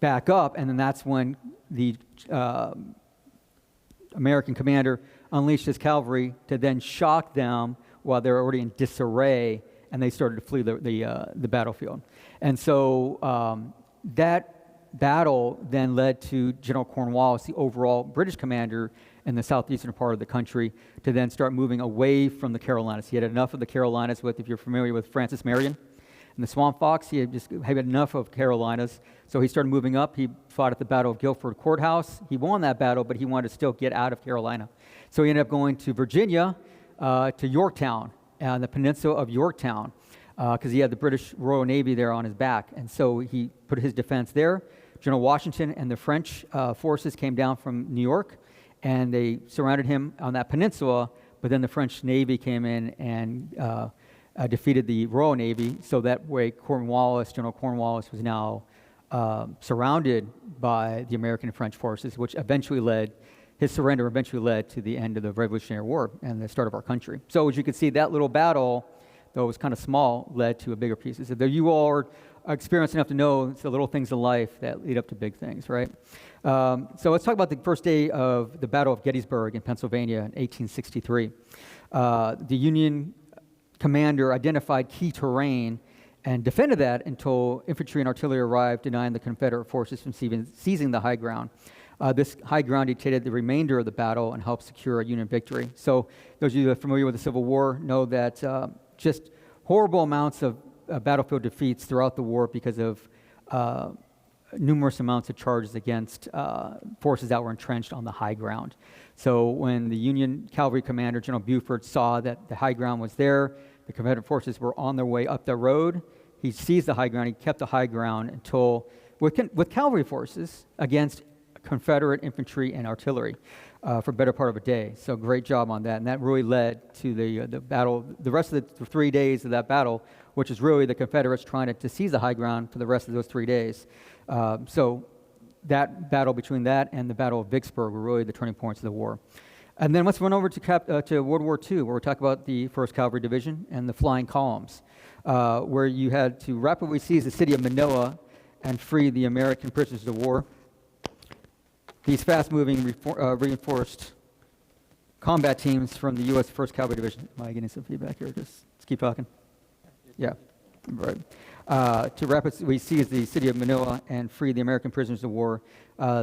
D: back up, and then that's when the American commander unleashed his cavalry to then shock them while they're already in disarray, and they started to flee the battlefield. And so that battle then led to General Cornwallis, the overall British commander in the southeastern part of the country, to then start moving away from the Carolinas. He had enough of the Carolinas if you're familiar with Francis Marion and the Swamp Fox, he had enough of Carolinas, so he started moving up. He fought at the Battle of Guilford Courthouse. He won that battle, but he wanted to still get out of Carolina. So he ended up going to Virginia, to Yorktown, on the peninsula of Yorktown, because he had the British Royal Navy there on his back. And so he put his defense there. General Washington and the French forces came down from New York, and they surrounded him on that peninsula, but then the French Navy came in and defeated the Royal Navy. So that way, General Cornwallis, was now surrounded by the American and French forces, which his surrender eventually led to the end of the Revolutionary War and the start of our country. So as you can see, that little battle, though it was kind of small, led to a bigger piece. So you all are experienced enough to know it's the little things in life that lead up to big things, right? So let's talk about the first day of the Battle of Gettysburg in Pennsylvania in 1863. The Union commander identified key terrain and defended that until infantry and artillery arrived, denying the Confederate forces from seizing the high ground. This high ground dictated the remainder of the battle and helped secure a Union victory. So those of you that are familiar with the Civil War know that just horrible amounts of battlefield defeats throughout the war because of numerous amounts of charges against forces that were entrenched on the high ground. So when the Union cavalry commander, General Buford, saw that the high ground was there, the Confederate forces were on their way up the road, he seized the high ground. He kept the high ground until, with cavalry forces against Confederate infantry and artillery for a better part of a day. So great job on that. And that really led to the battle, the rest of the 3 days of that battle, which is really the Confederates trying to seize the high ground for the rest of those 3 days. So that battle, between that and the Battle of Vicksburg, were really the turning points of the war. And then let's run over to World War II, where we talk about the 1st Cavalry Division and the flying columns, where you had to rapidly seize the city of Manila and free the American prisoners of war. These fast-moving reinforced combat teams from the U.S. 1st Cavalry Division. Am I getting some feedback here? Just keep talking. Yeah, right. To rapidly seize the city of Manila and free the American prisoners of war.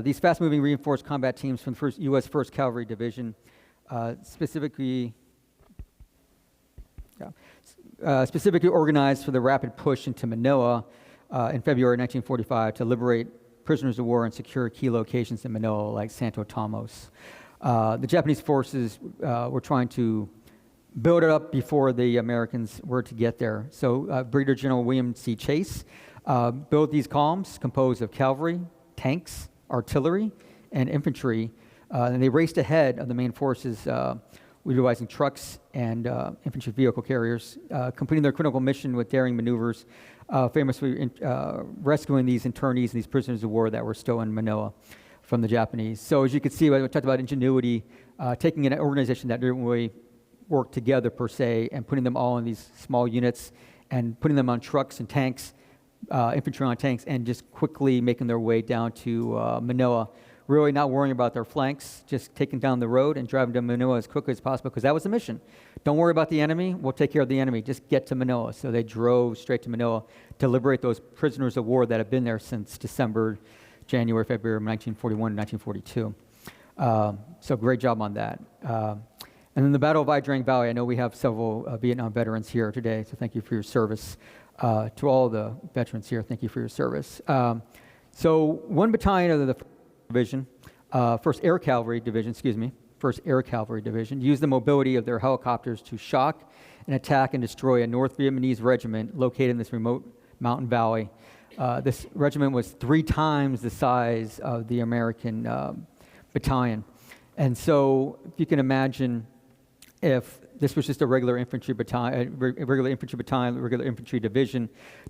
D: These fast-moving reinforced combat teams from the U.S. 1st Cavalry Division specifically organized for the rapid push into Manila in February 1945 to liberate prisoners of war and secure key locations in Manila like Santo Tomas. The Japanese forces were trying to build it up before the Americans were to get there. So Brigadier General William C. Chase built these columns composed of cavalry, tanks, artillery, and infantry, and they raced ahead of the main forces, utilizing trucks and infantry vehicle carriers, completing their critical mission with daring maneuvers, famously rescuing these internees and these prisoners of war that were still in Manila from the Japanese. So as you can see, we talked about ingenuity, taking an organization that didn't really work together per se, and putting them all in these small units and putting them on trucks and tanks, infantry on tanks, and just quickly making their way down to Manila, really not worrying about their flanks, just taking down the road and driving to Manila as quickly as possible, because that was the mission. Don't worry about the enemy, we'll take care of the enemy, just get to Manila. So they drove straight to Manila to liberate those prisoners of war that have been there since January, February of 1941 and 1942. So great job on that. And then the Battle of Idrang Valley, I know we have several Vietnam veterans here today, so thank you for your service. To all the veterans here, thank you for your service. So one battalion of the division, 1st Air Cavalry Division, used the mobility of their helicopters to shock and attack and destroy a North Vietnamese regiment located in this remote mountain valley. This regiment was 3 times the size of the American battalion. And so if you can imagine, if this was just a regular infantry division,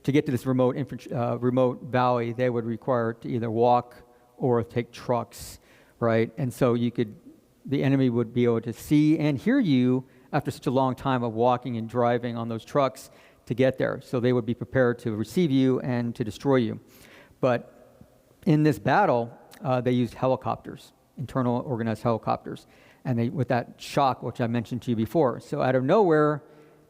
D: to get to this remote valley, they would require to either walk or take trucks, right? And so the enemy would be able to see and hear you after such a long time of walking and driving on those trucks to get there. So they would be prepared to receive you and to destroy you. But in this battle, they used helicopters, internal organized helicopters, and with that shock, which I mentioned to you before. So out of nowhere,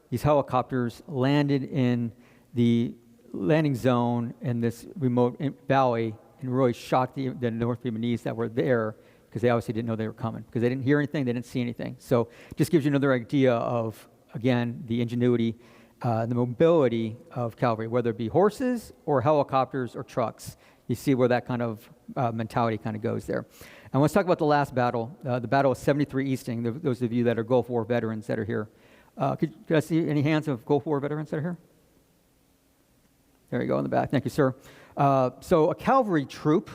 D: these helicopters landed in the landing zone in this remote valley and really shocked the North Vietnamese that were there, because they obviously didn't know they were coming, because they didn't hear anything, they didn't see anything. So it just gives you another idea of, again, the ingenuity, the mobility of cavalry, whether it be horses or helicopters or trucks. You see where that kind of mentality kind of goes there. And let's talk about the last battle, the Battle of 73 Easting, those of you that are Gulf War veterans that are here. Could I see any hands of Gulf War veterans that are here? There you go in the back. Thank you, sir. So a cavalry troop,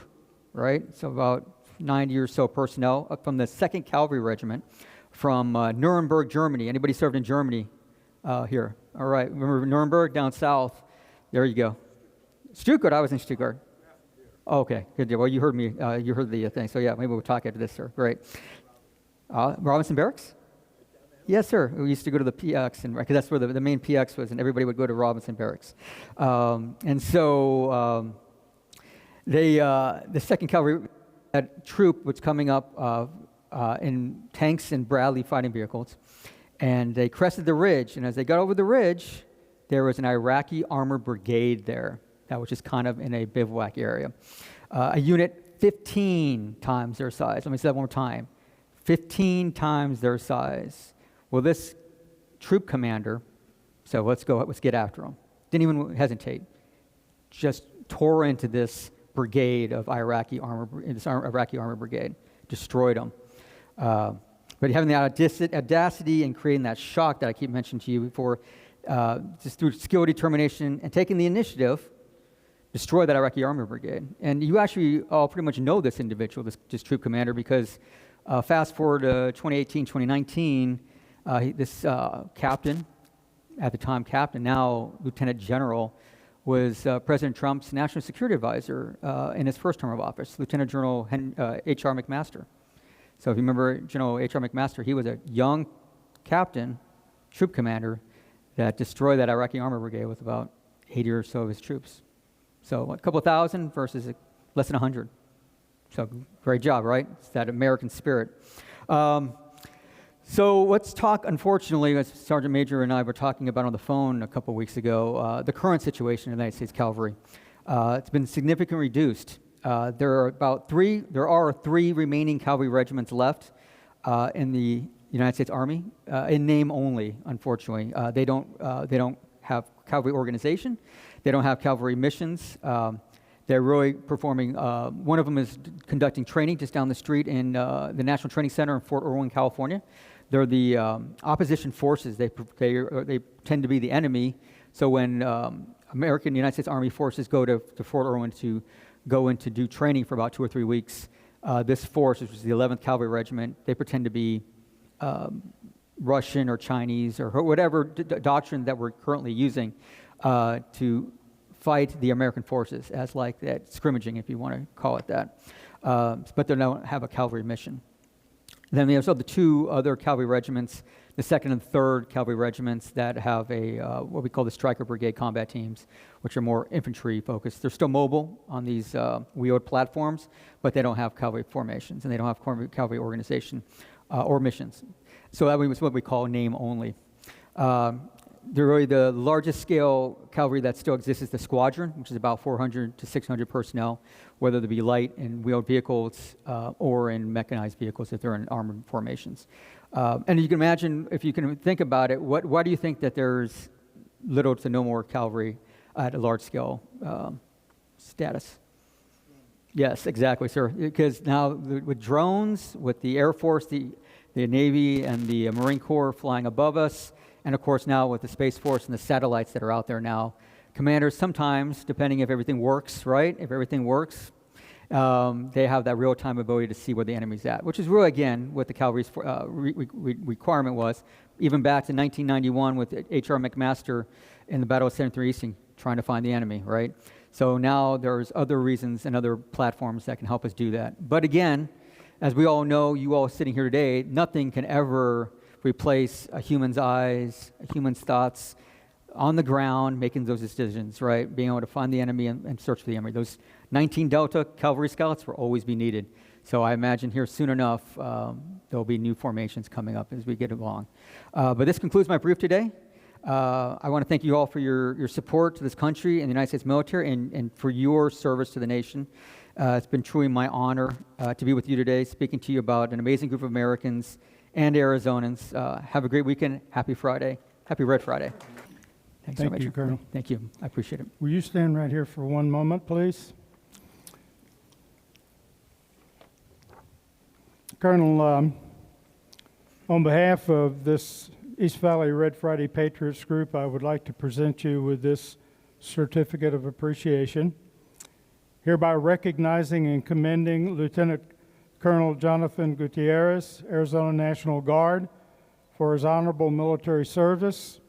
D: right? So about 90 or so personnel from the 2nd Cavalry Regiment from Nuremberg, Germany. Anybody served in Germany here. All right, remember Nuremberg down south? There you go. Stuttgart, I was in Stuttgart. Oh, okay, good deal. Well, you heard me. You heard the thing. So yeah, maybe we'll talk after this, sir. Great. Robinson Barracks? Yes, sir. We used to go to the PX, and because that's where the main PX was, and everybody would go to Robinson Barracks. And so the Second Cavalry troop was coming up in tanks and Bradley fighting vehicles, and they crested the ridge. And as they got over the ridge, there was an Iraqi armored brigade there that was just kind of in a bivouac area. A unit 15 times their size. Let me say that one more time. 15 times their size. Well, this troop commander, so let's get after him. Didn't even hesitate. Just tore into this brigade of Iraqi armor brigade, destroyed them. But having the audacity and creating that shock that I keep mentioning to you before, just through skill, determination, and taking the initiative, destroy that Iraqi armor brigade. And you actually all pretty much know this individual, this troop commander, because fast forward to 2018, 2019, this captain, at the time captain, now Lieutenant General, was President Trump's national security advisor in his first term of office, Lieutenant General H.R. McMaster. So if you remember General H.R. McMaster, he was a young captain, troop commander, that destroyed that Iraqi armor brigade with about 80 or so of his troops. So a couple thousand versus less than 100. So great job, right? It's that American spirit. So let's talk, unfortunately, as Sergeant Major and I were talking about on the phone a couple weeks ago, the current situation in the United States Cavalry. It's been significantly reduced. There are three remaining cavalry regiments left in the United States Army, in name only, unfortunately. They don't have cavalry organization. They don't have cavalry missions. They're really performing, one of them is conducting training just down the street in the National Training Center in Fort Irwin, California. They're the opposition forces. They tend to be the enemy. So when United States Army forces go to Fort Irwin to go in to do training for about 2 or 3 weeks, this force, which is the 11th Cavalry Regiment, they pretend to be Russian or Chinese or whatever doctrine that we're currently using to fight the American forces, as like that scrimmaging, if you want to call it that. But they don't have a cavalry mission. Then we also have the 2 other cavalry regiments, the 2nd and 3rd cavalry regiments that have what we call the Stryker Brigade combat teams, which are more infantry focused. They're still mobile on these wheeled platforms, but they don't have cavalry formations and they don't have cavalry organization or missions. So that was what we call name only. They're really the largest scale cavalry that still exists is the squadron, which is about 400 to 600 personnel, whether they be light and wheeled vehicles or in mechanized vehicles if they're in armored formations. And you can imagine, if you can think about it, why do you think that there's little to no more cavalry at a large scale status? Yes, exactly, sir. Because now with drones, with the Air Force, the Navy, and the Marine Corps flying above us, and of course now with the Space Force and the satellites that are out there now, commanders sometimes, depending if everything works, right? If everything works, they have that real-time ability to see where the enemy's at, which is really, again, what the cavalry's requirement was, even back to 1991 with H.R. McMaster in the Battle of 73 Easton, trying to find the enemy, right? So now there's other reasons and other platforms that can help us do that. But again, as we all know, you all sitting here today, nothing can ever replace a human's eyes, a human's thoughts on the ground, making those decisions, right? Being able to find the enemy and search for the enemy. Those 19 Delta Cavalry Scouts will always be needed. So I imagine here soon enough, there'll be new formations coming up as we get along. But this concludes my brief today. I want to thank you all for your support to this country and the United States military and for your service to the nation. It's been truly my honor to be with you today, speaking to you about an amazing group of Americans and Arizonans. Have a great weekend. Happy Friday. Happy Red Friday. Thanks so much.
A: Thank you, Colonel.
D: Thank you. I appreciate it.
A: Will you stand right here for one moment, please? Colonel, on behalf of this East Valley Red Friday Patriots group, I would like to present you with this certificate of appreciation, hereby recognizing and commending Lieutenant Colonel Jonathan Gutierrez, Arizona National Guard, for his honorable military service,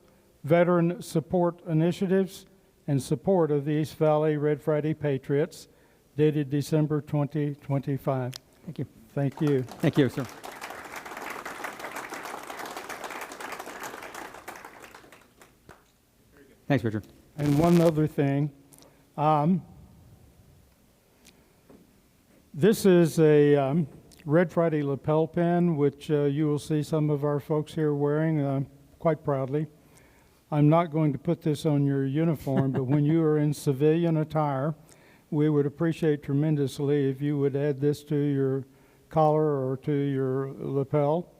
A: veteran support initiatives in support of the East Valley Red Friday Patriots, dated December 2025.
D: Thank you.
A: Thank you.
D: Thank you, sir. Thanks, Richard.
A: And one other thing. This is a Red Friday lapel pin, which you will see some of our folks here wearing quite proudly. I'm not going to put this on your uniform, but when you are in civilian attire, we would appreciate tremendously if you would add this to your collar or to your lapel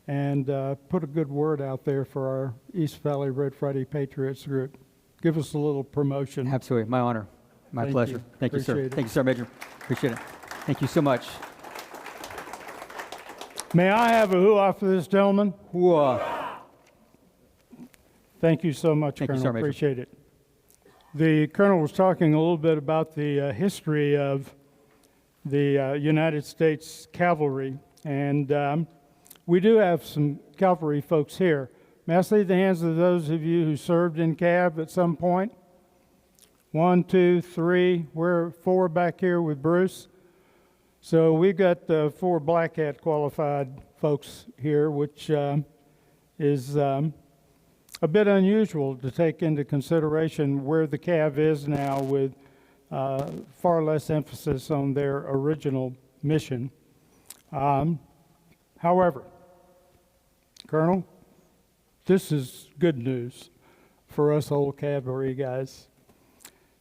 A: and put a good word out there for our East Valley Red Friday Patriots group. Give us a little promotion.
D: Absolutely. My honor. My
A: Thank
D: pleasure.
A: you.
D: Thank you, sir.
A: Appreciate it.
D: Thank you, sir, Major. Appreciate it. Thank you so much.
A: May I have a hoo-ah for this gentleman?
D: Whoa.
A: Thank you so much,
D: Thank you,
A: Colonel.
D: sir, Major.
A: Appreciate it. The Colonel was talking a little bit about the history of the United States Cavalry, and we do have some cavalry folks here. May I see the hands of those of you who served in Cav at some point? 1, 2, 3. We're 4 back here with Bruce. So we've got 4 Black Hat qualified folks here, which is a bit unusual to take into consideration where the Cav is now, with far less emphasis on their original mission. However, Colonel, this is good news for us old cavalry guys.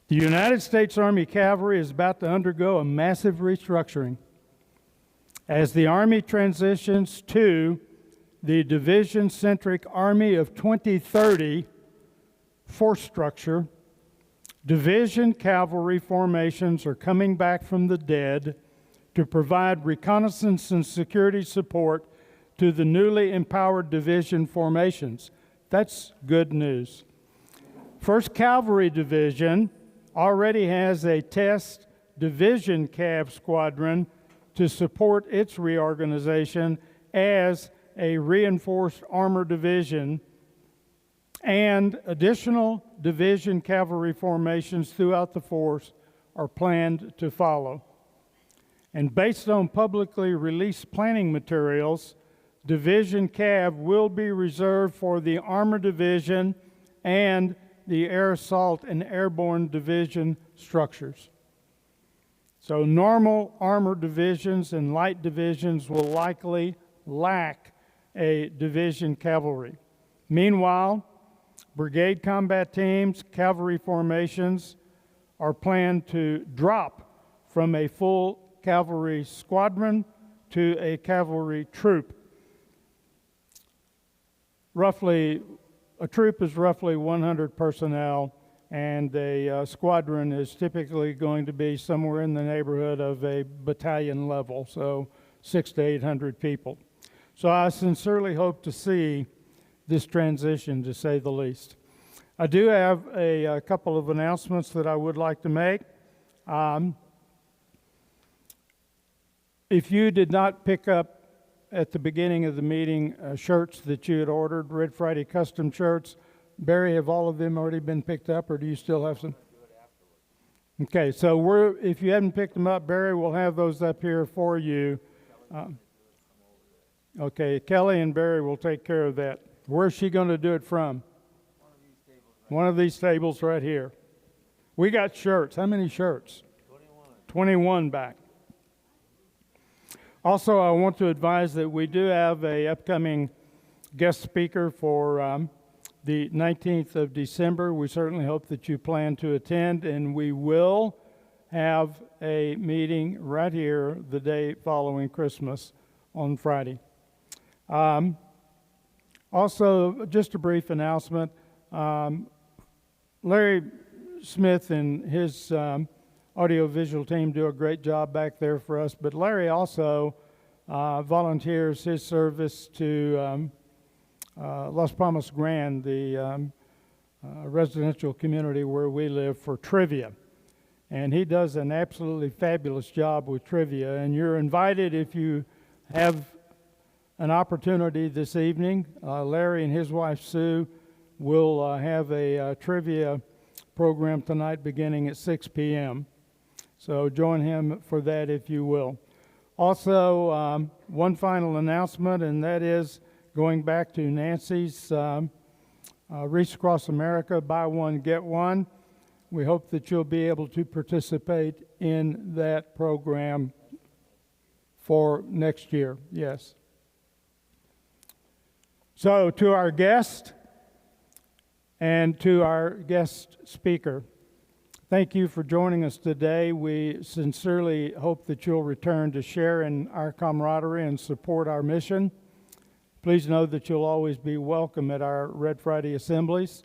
A: The United States Army Cavalry is about to undergo a massive restructuring as the Army transitions to the division-centric Army of 2030 force structure. Division cavalry formations are coming back from the dead to provide reconnaissance and security support to the newly empowered division formations. That's good news. 1st Cavalry Division already has a test division Cav squadron to support its reorganization as a reinforced armor division, and additional division cavalry formations throughout the force are planned to follow. And based on publicly released planning materials, Division Cav will be reserved for the Armor Division and the Air Assault and Airborne Division structures. So normal armor divisions and light divisions will likely lack a division cavalry. Meanwhile, brigade combat teams, cavalry formations are planned to drop from a full cavalry squadron to a cavalry troop. A troop is roughly 100 personnel, and a squadron is typically going to be somewhere in the neighborhood of a battalion level, so 600 to 800 people. So I sincerely hope to see this transition, to say the least. I do have a couple of announcements that I would like to make. If you did not pick up at the beginning of the meeting shirts that you had ordered, Red Friday custom shirts, Barry, have all of them already been picked up, or do you still have some? Okay, so if you haven't picked them up, Barry will have those up here for you. Okay, Kelly and Barry will take care of that. Where's she going to do it from? One of these tables right here. We got shirts. How many shirts? 21 back. Also, I want to advise that we do have an upcoming guest speaker for the 19th of December. We certainly hope that you plan to attend, and we will have a meeting right here the day following Christmas on Friday. Also, just a brief announcement. Larry Smith and his audiovisual team do a great job back there for us, but Larry also volunteers his service to Las Palmas Grand, the residential community where we live, for trivia. And he does an absolutely fabulous job with trivia, and you're invited if you have an opportunity this evening. Larry and his wife Sue will have a trivia program tonight beginning at 6 p.m. So join him for that if you will. Also, one final announcement, and that is going back to Nancy's Reach Across America, Buy One, Get One. We hope that you'll be able to participate in that program for next year. Yes. So to our guest and to our guest speaker, thank you for joining us today. We sincerely hope that you'll return to share in our camaraderie and support our mission. Please know that you'll always be welcome at our Red Friday assemblies.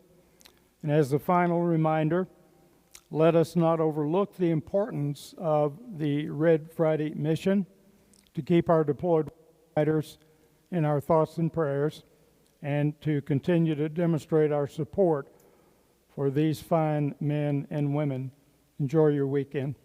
A: And as a final reminder, let us not overlook the importance of the Red Friday mission to keep our deployed fighters in our thoughts and prayers, and to continue to demonstrate our support for these fine men and women. Enjoy your weekend.